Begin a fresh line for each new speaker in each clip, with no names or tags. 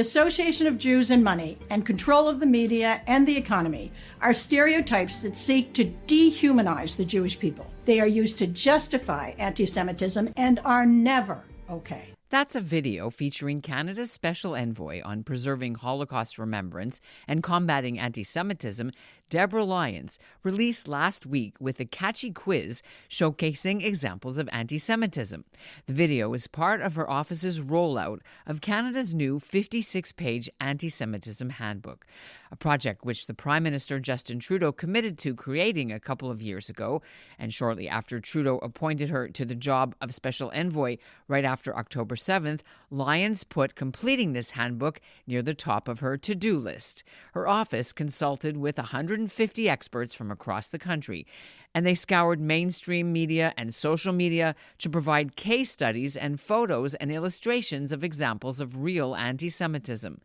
association of Jews and money and control of the media and the economy are stereotypes that seek to dehumanize the Jewish people. They are used to justify anti-Semitism and are never okay.
That's a video featuring Canada's Special Envoy on preserving Holocaust remembrance and combating anti-Semitism, Deborah Lyons, released last week with a catchy quiz showcasing examples of anti-Semitism. The video is part of her office's rollout of Canada's new 56-page anti-Semitism handbook, a project which the Prime Minister Justin Trudeau committed to creating a couple of years ago, and shortly after Trudeau appointed her to the job of Special Envoy right after October 7th, Lyons put completing this handbook near the top of her to-do list. Her office consulted with 150 experts from across the country, and they scoured mainstream media and social media to provide case studies and photos and illustrations of examples of real anti-Semitism.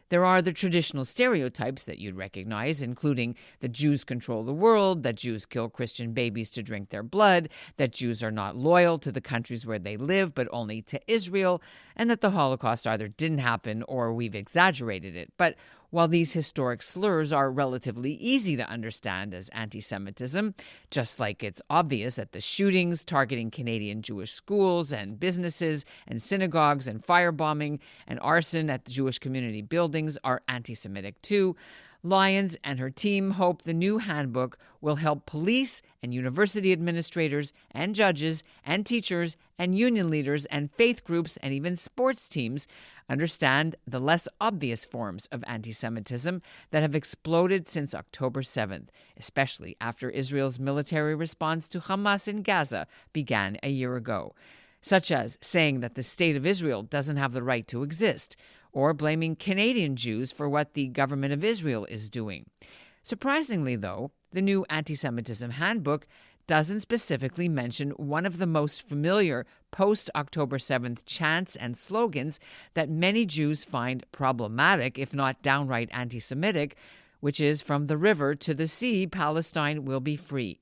There are the traditional stereotypes that you'd recognize, including that Jews control the world, that Jews kill Christian babies to drink their blood, that Jews are not loyal to the countries where they live, but only to Israel, and that the Holocaust either didn't happen or we've exaggerated it. But while these historic slurs are relatively easy to understand as anti-Semitism, just like it's obvious that the shootings targeting Canadian Jewish schools and businesses and synagogues and firebombing and arson at the Jewish community buildings are anti-Semitic too, Lyons and her team hope the new handbook will help police and university administrators and judges and teachers and union leaders and faith groups and even sports teams understand the less obvious forms of anti-Semitism that have exploded since October 7th, especially after Israel's military response to Hamas in Gaza began a year ago, such as saying that the state of Israel doesn't have the right to exist, or blaming Canadian Jews for what the government of Israel is doing. Surprisingly, though, the new anti-Semitism handbook doesn't specifically mention one of the most familiar post-October 7th chants and slogans that many Jews find problematic, if not downright anti-Semitic, which is "From the river to the sea, Palestine will be free."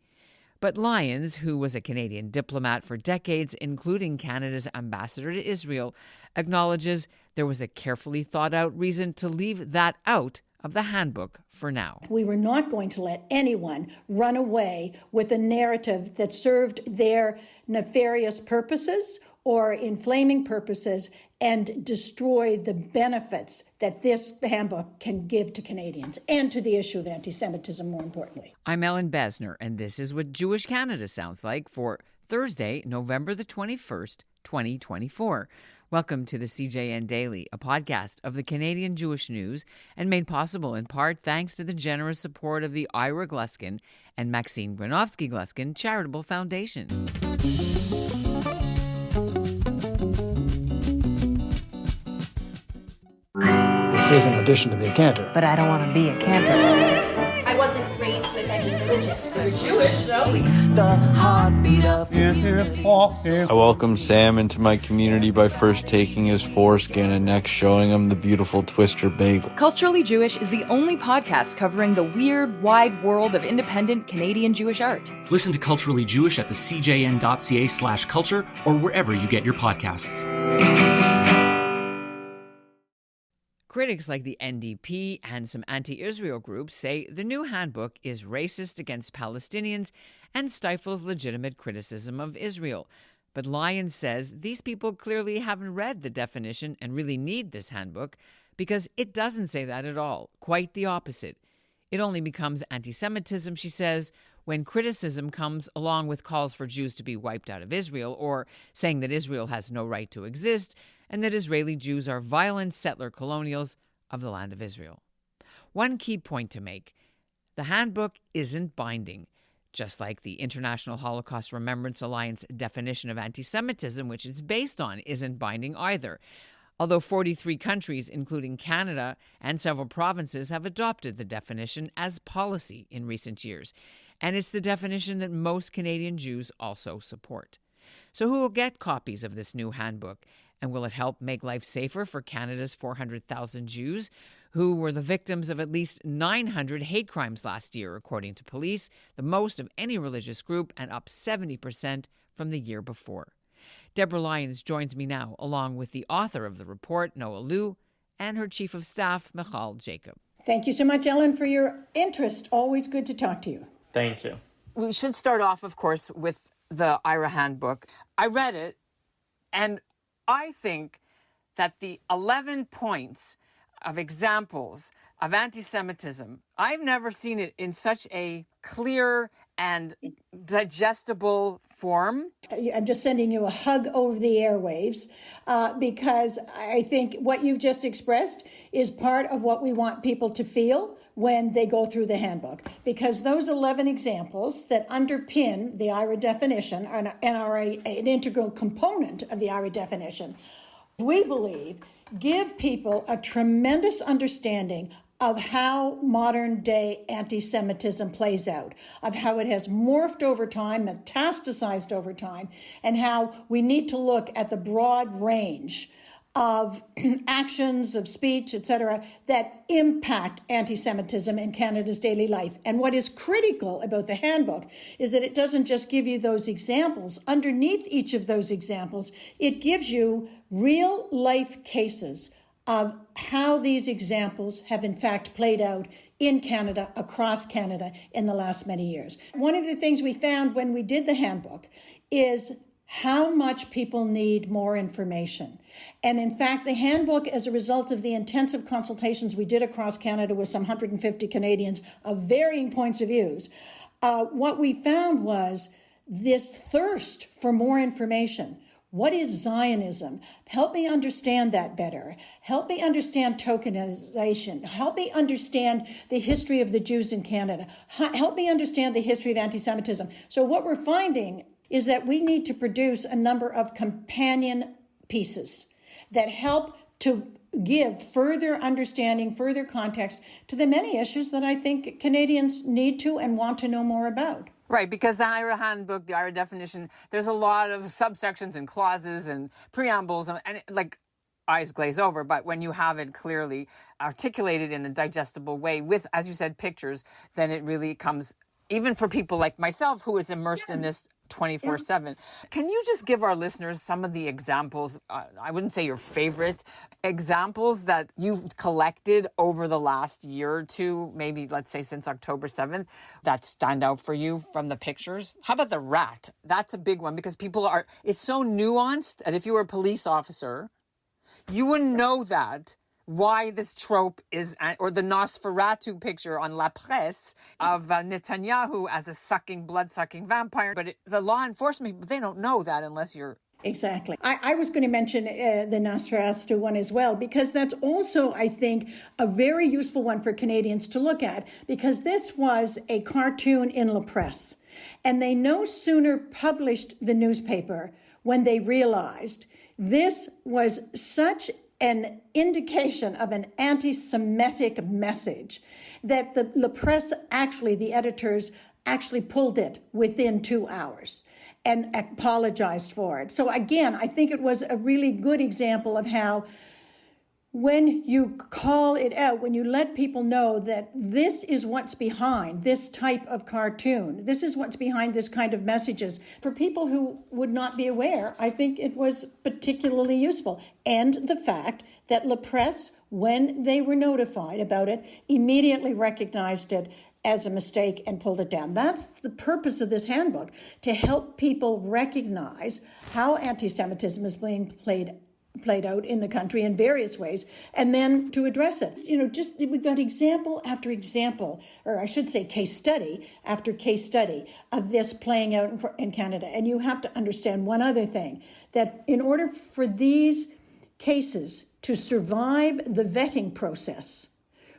But Lyons, who was a Canadian diplomat for decades, including Canada's ambassador to Israel, acknowledges there was a carefully thought-out reason to leave that out of the handbook for now.
We were not going to let anyone run away with a narrative that served their nefarious purposes or inflaming purposes and destroy the benefits that this handbook can give to Canadians and to the issue of anti-Semitism, more importantly.
I'm Ellen Besner, and this is what Jewish Canada sounds like for Thursday, November the 21st, 2024. Welcome to the CJN Daily, a podcast of the Canadian Jewish News, and made possible in part thanks to the generous support of the Ira Gluskin and Maxine Granovsky-Gluskin Charitable Foundation.
This is an audition to be a cantor.
But I don't want to be a cantor.
I wasn't raised with any religion. You're Jewish, though.
The heartbeat of community.
I welcomed Sam into my community by first taking his foreskin and next showing him the beautiful Twister bagel.
Culturally Jewish is the only podcast covering the weird, wide world of independent Canadian Jewish art.
Listen to Culturally Jewish at the cjn.ca/culture or wherever you get your podcasts.
Critics like the NDP and some anti-Israel groups say the new handbook is racist against Palestinians and stifles legitimate criticism of Israel. But Lyons says these people clearly haven't read the definition and really need this handbook because it doesn't say that at all. Quite the opposite. It only becomes anti-Semitism, she says, when criticism comes along with calls for Jews to be wiped out of Israel or saying that Israel has no right to exist and that Israeli Jews are violent settler colonials of the land of Israel. One key point to make, the handbook isn't binding, just like the International Holocaust Remembrance Alliance definition of anti-Semitism, which it's based on, isn't binding either. Although 43 countries, including Canada and several provinces, have adopted the definition as policy in recent years. And it's the definition that most Canadian Jews also support. So who will get copies of this new handbook? And will it help make life safer for Canada's 400,000 Jews who were the victims of at least 900 hate crimes last year, according to police, the most of any religious group and up 70% from the year before? Deborah Lyons joins me now, along with the author of the report, Noah Liu, and her Chief of Staff, Michal Jacob.
Thank you so much, Ellen, for your interest. Always good to talk to you.
Thank you.
We should start off, of course, with the IRA handbook. I read it, and I think that the 11 points of examples of anti-Semitism, I've never seen it in such a clear and digestible form.
I'm just sending you a hug over the airwaves because I think what you've just expressed is part of what we want people to feel when they go through the handbook, because those 11 examples that underpin the IRA definition and are an integral component of the IRA definition, we believe give people a tremendous understanding of how modern day anti-Semitism plays out, of how it has morphed over time, metastasized over time, and how we need to look at the broad range of actions, of speech, etc., that impact anti-Semitism in Canada's daily life. And what is critical about the handbook is that it doesn't just give you those examples. Underneath each of those examples, it gives you real life cases of how these examples have in fact played out in Canada, across Canada in the last many years. One of the things we found when we did the handbook is how much people need more information. And in fact, the handbook, as a result of the intensive consultations we did across Canada with some 150 Canadians of varying points of views, what we found was this thirst for more information. What is Zionism? Help me understand that better. Help me understand tokenization. Help me understand the history of the Jews in Canada. Help me understand the history of anti-Semitism. So what we're finding is that we need to produce a number of companion pieces that help to give further understanding, further context to the many issues that I think Canadians need to and want to know more about.
Right, because the IRA handbook, the IRA definition, there's a lot of subsections and clauses and preambles and like eyes glaze over. But when you have it clearly articulated in a digestible way with, as you said, pictures, then it really comes, even for people like myself who is immersed in this 24/7. Can you just give our listeners some of the examples, I wouldn't say your favorite examples that you've collected over the last year or two, maybe let's say since October 7th, that stand out for you from the pictures? How about the rat? That's a big one because it's so nuanced that if you were a police officer, you wouldn't know that. Why this trope is, or the Nosferatu picture on La Presse of Netanyahu as a blood-sucking vampire. But the law enforcement people, they don't know that unless you're...
Exactly. I was going to mention the Nosferatu one as well, because that's also, I think, a very useful one for Canadians to look at, because this was a cartoon in La Presse. And they no sooner published the newspaper when they realized this was such an indication of an anti-Semitic message that the La Presse, the editors actually pulled it within 2 hours and apologized for it. So again, I think it was a really good example of how when you call it out, when you let people know that this is what's behind this type of cartoon, this is what's behind this kind of messages, for people who would not be aware, I think it was particularly useful. And the fact that La Presse, when they were notified about it, immediately recognized it as a mistake and pulled it down. That's the purpose of this handbook, to help people recognize how anti-Semitism is being played out in the country in various ways, and then to address it. We've got example after example, or I should say case study after case study of this playing out in Canada. And you have to understand one other thing, that in order for these cases to survive the vetting process,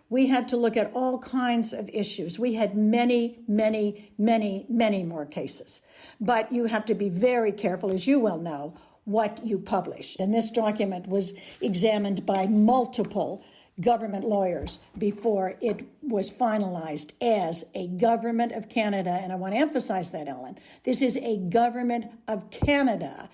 we had to look at all kinds of issues. We had many, many, many, many more cases. But you have to be very careful, as you well know, what you publish. And this document was examined by multiple government lawyers before it was finalized as a Government of Canada. And I want to emphasize that, Ellen. This is a Government of Canada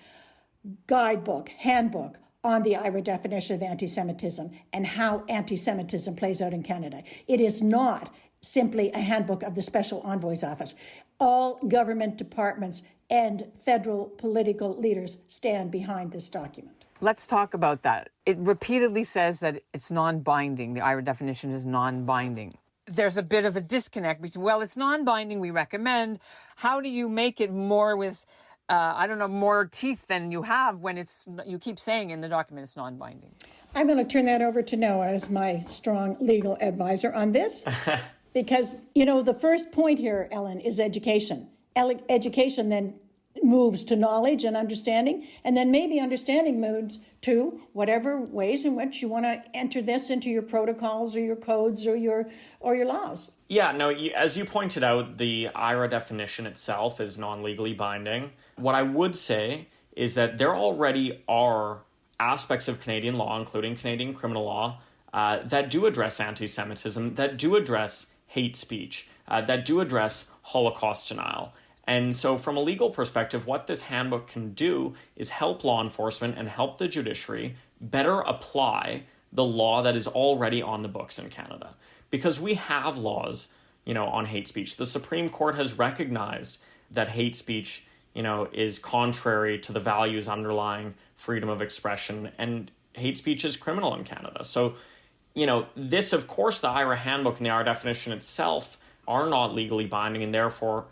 guidebook, handbook on the IRA definition of anti-Semitism and how anti-Semitism plays out in Canada. It is not simply a handbook of the Special Envoy's office. All government departments and federal political leaders stand behind this document.
Let's talk about that. It repeatedly says that it's non-binding. The IHRA definition is non-binding. There's a bit of a disconnect between, well, it's non-binding, we recommend. How do you make it more with, more teeth than you have when you keep saying in the document it's non-binding?
I'm going to turn that over to Noah as my strong legal advisor on this. Because, the first point here, Ellen, is education. Education then moves to knowledge and understanding, and then maybe understanding moves to whatever ways in which you want to enter this into your protocols or your codes or your laws.
Yeah, no, as you pointed out, the IHRA definition itself is non-legally binding. What I would say is that there already are aspects of Canadian law, including Canadian criminal law, that do address anti-Semitism, that do address hate speech, that do address Holocaust denial. And so from a legal perspective, what this handbook can do is help law enforcement and help the judiciary better apply the law that is already on the books in Canada. Because we have laws, on hate speech. The Supreme Court has recognized that hate speech, is contrary to the values underlying freedom of expression, and hate speech is criminal in Canada. So, this, of course, the IHRA handbook and the IHRA definition itself are not legally binding and therefore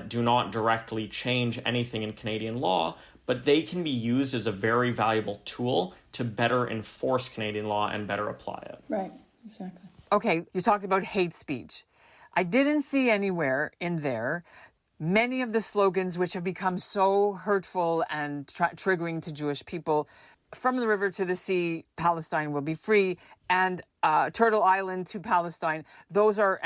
do not directly change anything in Canadian law, but they can be used as a very valuable tool to better enforce Canadian law and better apply it.
Right, exactly.
Okay, you talked about hate speech. I didn't see anywhere in there many of the slogans which have become so hurtful and triggering to Jewish people. From the river to the sea, Palestine will be free, and Turtle Island to Palestine. Those are,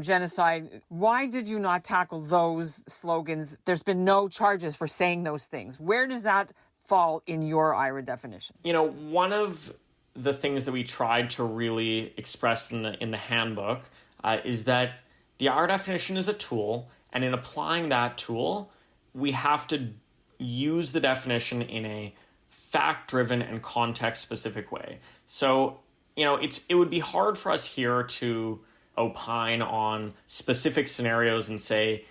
genocide. Why did you not tackle those slogans? There's been no charges for saying those things. Where does that fall in your IHRA definition?
One of the things that we tried to really express in the handbook is that the IHRA definition is a tool, and in applying that tool, we have to use the definition in a fact-driven and context-specific way. So, it would be hard for us here to opine on specific scenarios and say,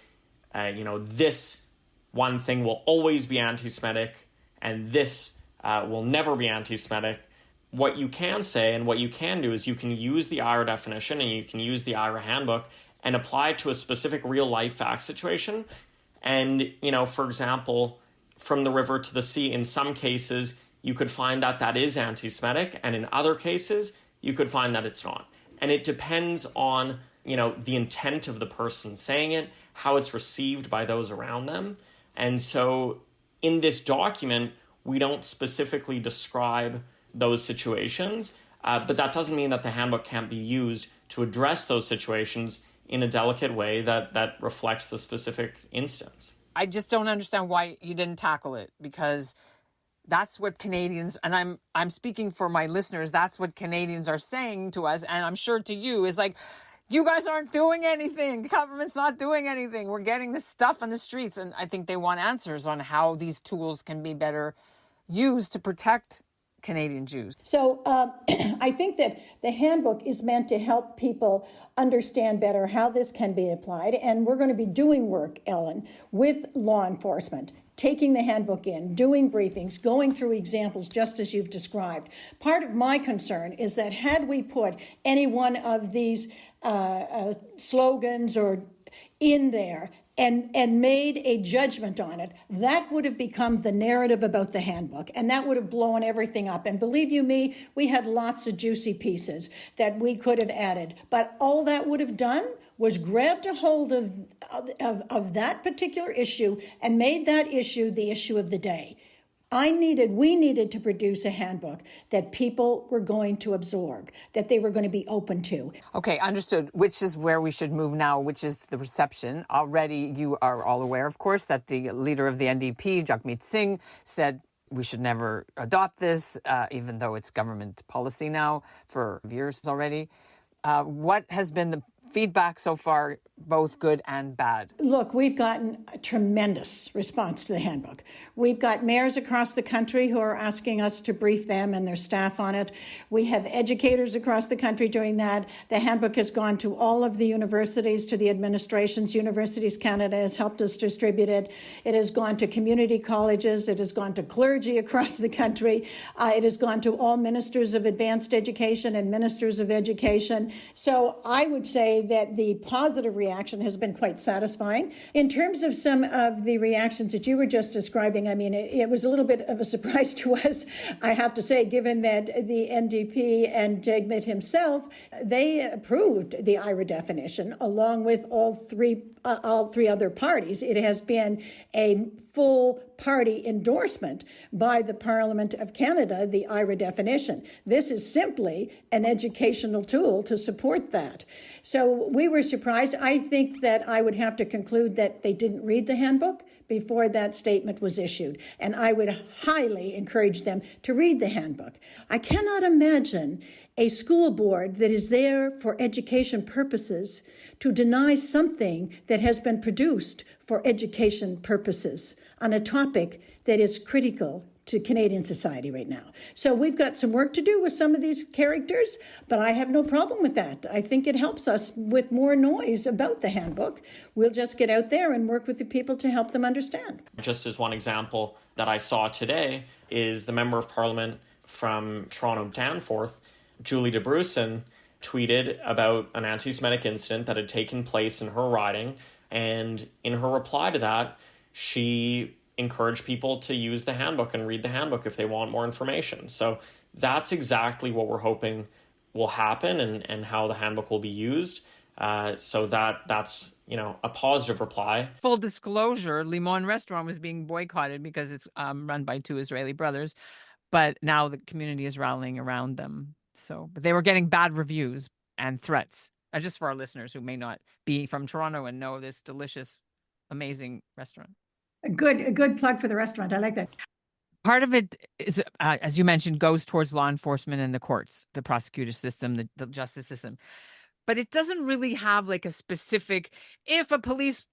this one thing will always be anti-Semitic and this will never be anti-Semitic. What you can say and what you can do is you can use the IHRA definition and you can use the IHRA handbook and apply it to a specific real-life fact situation. And, for example, from the river to the sea, in some cases, you could find that is anti-Semitic, and in other cases, you could find that it's not. And it depends on, the intent of the person saying it, how it's received by those around them. And so in this document, we don't specifically describe those situations, but that doesn't mean that the handbook can't be used to address those situations in a delicate way that reflects the specific instance.
I just don't understand why you didn't tackle it, because that's what Canadians, and I'm speaking for my listeners, that's what Canadians are saying to us, and I'm sure to you, is like, you guys aren't doing anything. The government's not doing anything. We're getting this stuff on the streets, and I think they want answers on how these tools can be better used to protect Canadian Jews.
So I think that the handbook is meant to help people understand better how this can be applied, and we're going to be doing work, Ellen, with law enforcement, taking the handbook in, doing briefings, going through examples just as you've described. Part of my concern is that had we put any one of these slogans or in there and made a judgment on it, that would have become the narrative about the handbook, and that would have blown everything up. And believe you me, we had lots of juicy pieces that we could have added. But all that would have done was grabbed a hold of that particular issue and made that issue the issue of the day. We needed to produce a handbook that people were going to absorb, that they were going to be open to.
Okay, understood, which is where we should move now, which is the reception. Already you are all aware, of course, that the leader of the NDP, Jagmeet Singh, said we should never adopt this, even though it's government policy now for years already. What has been the feedback so far both good and bad?
Look, we've gotten a tremendous response to the handbook. We've got mayors across the country who are asking us to brief them and their staff on it. We have educators across the country doing that. The handbook has gone to all of the universities, to the administrations. Universities Canada has helped us distribute it. It has gone to community colleges. It has gone to clergy across the country. It has gone to all ministers of advanced education and ministers of education. So I would say that the positive reaction has been quite satisfying. In terms of some of the reactions that you were just describing, I mean, it was a little bit of a surprise to us, I have to say, given that the NDP and Jagmeet himself, they approved the IRA definition along with all three other parties. It has been a full party endorsement by the Parliament of Canada, the IRA definition. This is simply an educational tool to support that. So we were surprised. I think that I would have to conclude that they didn't read the handbook before that statement was issued. And I would highly encourage them to read the handbook. I cannot imagine a school board that is there for education purposes to deny something that has been produced for education purposes on a topic that is critical to Canadian society right now. So we've got some work to do with some of these characters, but I have no problem with that. I think it helps us with more noise about the handbook. We'll just get out there and work with the people to help them understand.
Just as one example that I saw today is the Member of Parliament from Toronto Danforth, Julie DeBruson, tweeted about an anti-Semitic incident that had taken place in her riding. And in her reply to that, she encouraged people to use the handbook and read the handbook if they want more information. So that's exactly what we're hoping will happen and how the handbook will be used. So that's, a positive reply.
Full disclosure, Limon Restaurant was being boycotted because it's run by two Israeli brothers, but now the community is rallying around them. But they were getting bad reviews and threats. Just for our listeners who may not be from Toronto and know this delicious, amazing restaurant.
A good plug for the restaurant. I like that.
Part of it is, as you mentioned, goes towards law enforcement and the courts, the prosecutor system, the justice system. But it doesn't really have like a specific, if a police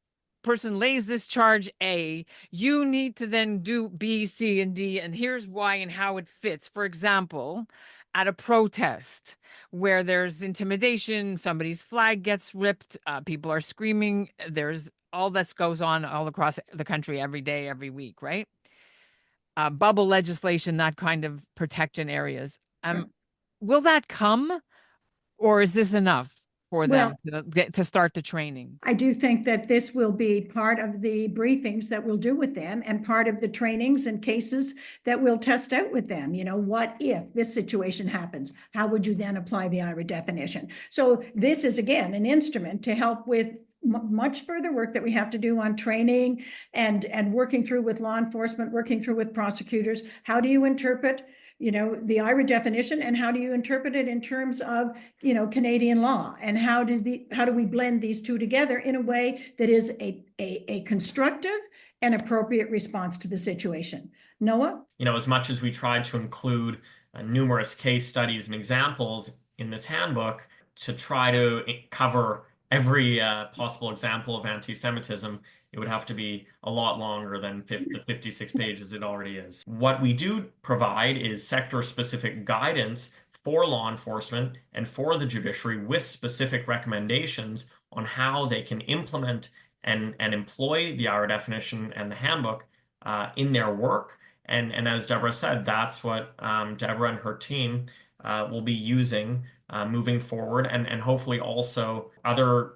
person lays this charge A, you need to then do B, C, and D, and here's why and how it fits. For example, at a protest where there's intimidation, somebody's flag gets ripped, people are screaming, there's all this goes on all across the country every day, every week, right? Bubble legislation, that kind of protection areas. Will that come, or is this enough for them to start the training?
I do think that this will be part of the briefings that we'll do with them and part of the trainings and cases that we'll test out with them. What if this situation happens? How would you then apply the IRA definition? So this is, again, an instrument to help with much further work that we have to do on training and working through with law enforcement, working through with prosecutors. How do you interpret the IRA definition, and how do you interpret it in terms of, Canadian law? And how do we blend these two together in a way that is a constructive and appropriate response to the situation? Noah?
As much as we tried to include numerous case studies and examples in this handbook to try to cover every possible example of anti-Semitism, it would have to be a lot longer than the 56 pages it already is. What we do provide is sector-specific guidance for law enforcement and for the judiciary with specific recommendations on how they can implement and employ the IRA definition and the handbook in their work. And as Deborah said, that's what Deborah and her team will be using moving forward, and hopefully also other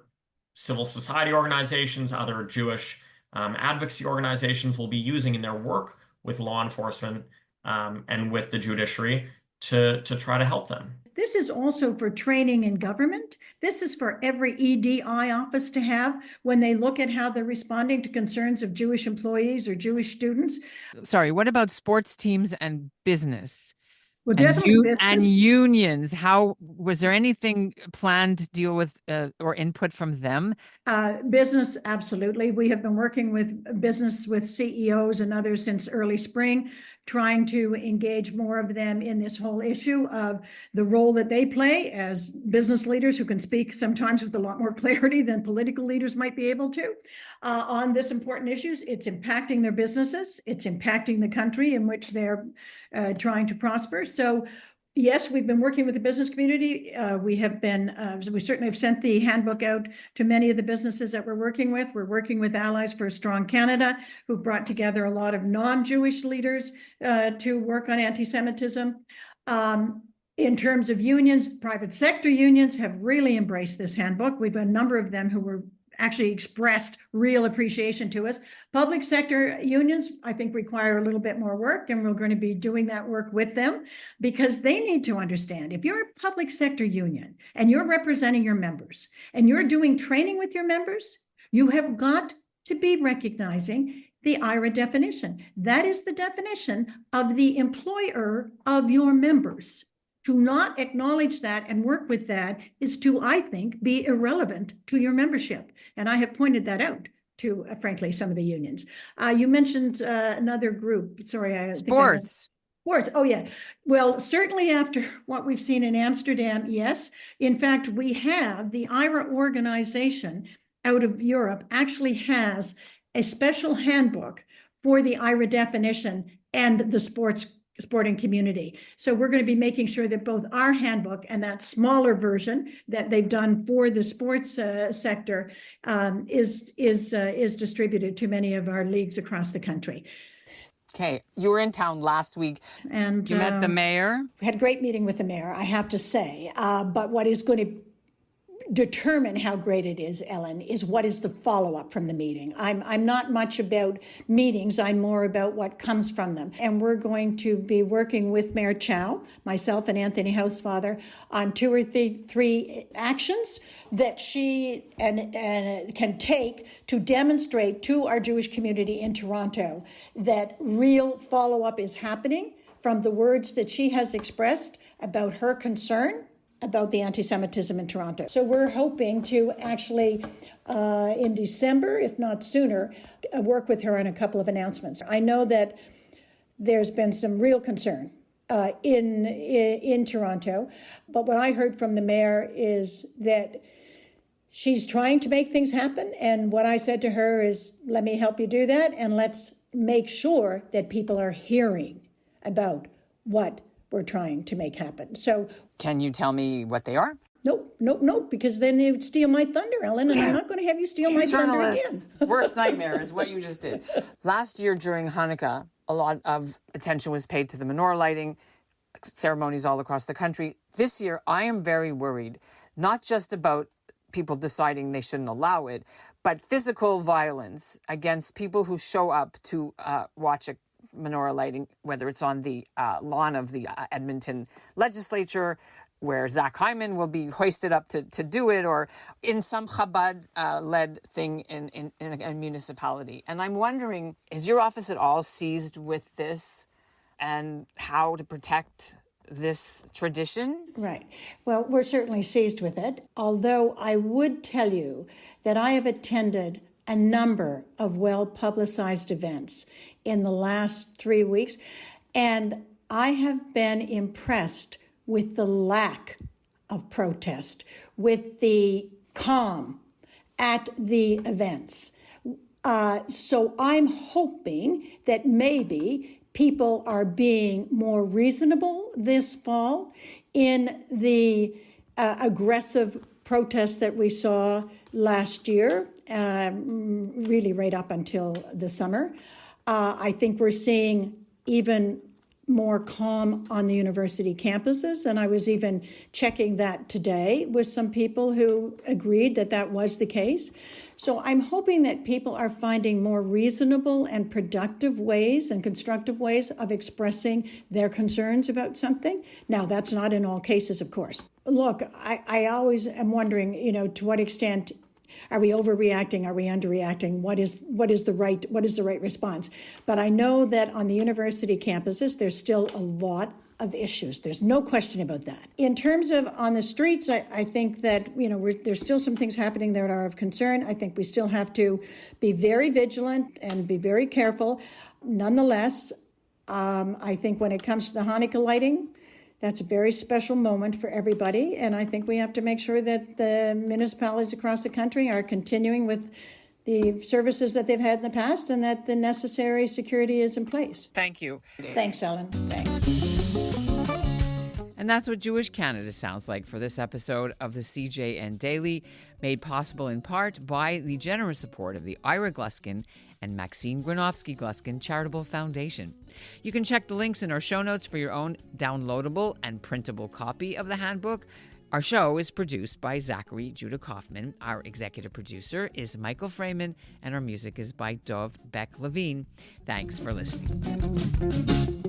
civil society organizations, other Jewish advocacy organizations will be using in their work with law enforcement and with the judiciary to try to help them.
This is also for training in government. This is for every EDI office to have when they look at how they're responding to concerns of Jewish employees or Jewish students.
Sorry, what about sports teams and business?
Well, definitely
and unions. How was there anything planned to deal with or input from them?
Business, absolutely. We have been working with business, with CEOs and others since early spring trying to engage more of them in this whole issue of the role that they play as business leaders who can speak sometimes with a lot more clarity than political leaders might be able to on this important issues. It's impacting their businesses. It's impacting the country in which they're trying to prosper. So yes, we've been working with the business community. We certainly have sent the handbook out to many of the businesses that we're working with. We're working with Allies for a Strong Canada, who've brought together a lot of non-Jewish leaders to work on anti-Semitism. In terms of unions, private sector unions have really embraced this handbook. We've a number of them who were actually expressed real appreciation to us. Public sector unions, I think, require a little bit more work, and we're going to be doing that work with them because they need to understand if you're a public sector union and you're representing your members and you're doing training with your members, you have got to be recognizing the IRA definition. That is the definition of the employer of your members. To not acknowledge that and work with that is to, I think, be irrelevant to your membership. And I have pointed that out to, frankly, some of the unions. You mentioned another group. Sorry,
Sports.
Sports. Oh, yeah. Well, certainly after what we've seen in Amsterdam, yes. In fact, we have the IRA organization out of Europe actually has a special handbook for the IRA definition and the sporting community. So we're going to be making sure that both our handbook and that smaller version that they've done for the sports sector is distributed to many of our leagues across the country.
Okay, you were in town last week.
And
you met the mayor?
We had a great meeting with the mayor, I have to say. But what is going to determine how great it is, Ellen, is what is the follow-up from the meeting. I'm not much about meetings. I'm more about what comes from them. And we're going to be working with Mayor Chow, myself and Anthony Housefather, on 2 or 3 actions that she can take to demonstrate to our Jewish community in Toronto that real follow-up is happening from the words that she has expressed about her concern about the anti-Semitism in Toronto. So we're hoping to actually, in December, if not sooner, work with her on a couple of announcements. I know that there's been some real concern in Toronto, but what I heard from the mayor is that she's trying to make things happen. And what I said to her is, let me help you do that, and let's make sure that people are hearing about what we're trying to make happen. So,
can you tell me what they are?
Nope, because then they would steal my thunder, Ellen, and I'm not going to have you steal my thunder again.
Worst nightmare is what you just did. Last year during Hanukkah, a lot of attention was paid to the menorah lighting ceremonies all across the country. This year, I am very worried, not just about people deciding they shouldn't allow it, but physical violence against people who show up to watch a menorah lighting, whether it's on the lawn of the Edmonton legislature, where Zach Hyman will be hoisted up to do it, or in some Chabad-led thing in a municipality. And I'm wondering, is your office at all seized with this and how to protect this tradition?
Right. Well, we're certainly seized with it, although I would tell you that I have attended a number of well-publicized events in the last 3 weeks, and I have been impressed with the lack of protest, with the calm at the events. So I'm hoping that maybe people are being more reasonable this fall in the aggressive protests that we saw last year, really right up until the summer. I think we're seeing even more calm on the university campuses, and I was even checking that today with some people who agreed that that was the case. So I'm hoping that people are finding more reasonable and productive ways and constructive ways of expressing their concerns about something. Now, that's not in all cases, of course. Look, I always am wondering, to what extent are we overreacting? Are we underreacting? What is the right response? But I know that on the university campuses, there's still a lot of issues. There's no question about that. In terms of on the streets, I think that there's still some things happening that are of concern. I think we still have to be very vigilant and be very careful. Nonetheless, I think when it comes to the Hanukkah lighting, that's a very special moment for everybody. And I think we have to make sure that the municipalities across the country are continuing with the services that they've had in the past and that the necessary security is in place.
Thank you.
Thanks, Ellen. Thanks.
And that's what Jewish Canada sounds like for this episode of the CJN Daily, made possible in part by the generous support of the Ira Gluskin and Maxine Granovsky-Gluskin Charitable Foundation. You can check the links in our show notes for your own downloadable and printable copy of the handbook. Our show is produced by Zachary Judah Kaufman. Our executive producer is Michael Freeman, and our music is by Dov Beck-Levine. Thanks for listening.